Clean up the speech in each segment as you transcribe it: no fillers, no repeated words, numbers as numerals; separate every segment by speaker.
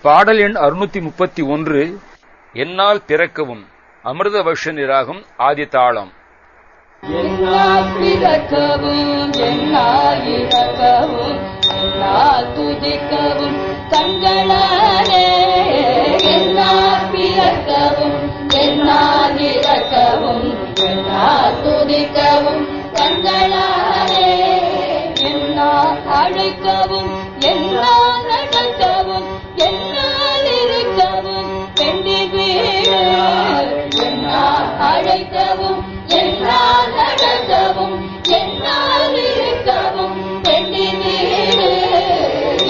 Speaker 1: பாடல் எண் 631. என்னால் பிறக்கவும். அமிர்த வருஷனி ராகம் ஆதி தாளம்.
Speaker 2: என்னால் பிறக்கவும் என்னால் இறக்கவும் என்னால் துதிக்கவும் கண்களாலே. என்னால் பிறக்கவும் என்னால் இறக்கவும் என்னால் துதிக்கவும் கண்களாலே. என்னால் அழைக்கவும் என்னால் நடக்கவும் என்னால் இருக்கவும் பெண்டி வீடு. என்னால் அழைக்கவும் என்னால் நடக்கவும் என்னால் இருக்கவும் பெண்டி வீடு.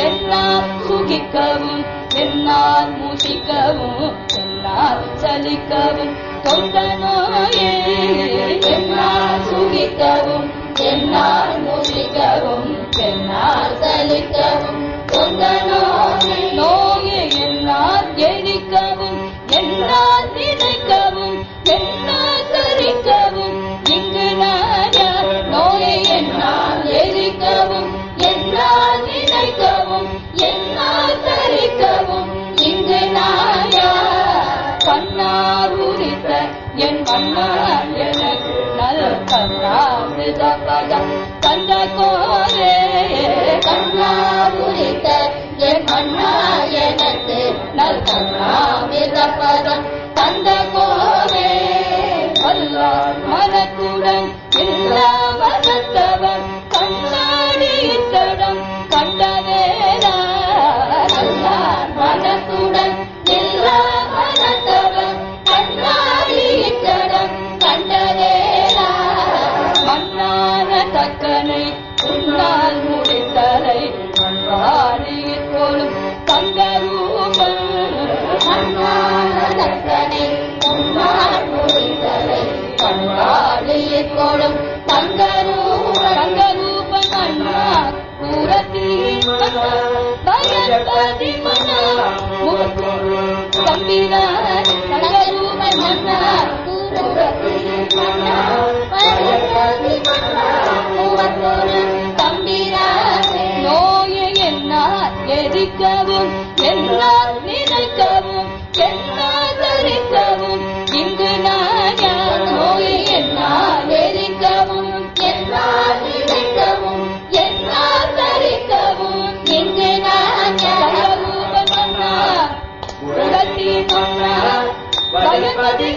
Speaker 2: என்னால் சுகிக்கவும் என்னால் மூசிக்கவும் என்னால் சலிக்கவும் தொந்த நோயே. என்னால் சுகிக்கவும் என்னால் மூசிக்கவும் என்னால் சலிக்கவும் தொந்த நோயே. நோயை என்னால் எரிக்கவும் என்னால் நினைக்கவும் என்னால் தரிக்கவும் இங்கு நான் யார். நோயை என்னால் எரிக்கவும் என்னால் நினைக்கவும் என்னால் தரிக்கவும் இங்கு நான் யார். கண்ணார் உரித்த என் மன்னார் எனக்கு நல் கண்ணாமித பதம் தந்த கோரே. கண்ணார் உரித்த என் மன்னார் எனக்கு நல் கண்ணாமித பதம் தந்த கோரே. வல்லார் மனத்துடன் எல்லா மனத்தவன் கண்ணாடி தடம் கண்டவேரா. வல்லார் மனத்துடன் எல்லா மனத்தவன் கண்ணாடி தடம் கண்டவேரா. மன்னான தக்கனை உன்னால் முடித்தலை மண்பாடியில் போலும் தங்கரூபம். மன்னான தக்கனை உன்னால் முடித்தலை மண்பாடியில் போலும் தங்கரூபம். தங்கரூபன் அண்ணா கூரத்தில் பயன்பதி மன்னா தம்பிரான். தங்கரூபன் அண்ணா கூரத்தில் தம்பிரான். நோயை என்னால் எரிக்கவும் என்னால் நினைக்கவும் என்னால் தரிக்கவும் இங்கு நான் யார். நோயை என்னால் எரிக்கவும் என்னால் நினைக்கவும் என்னால் தரிக்கவும் இங்கு நான் யார். உலகத்தின் பயன்பதி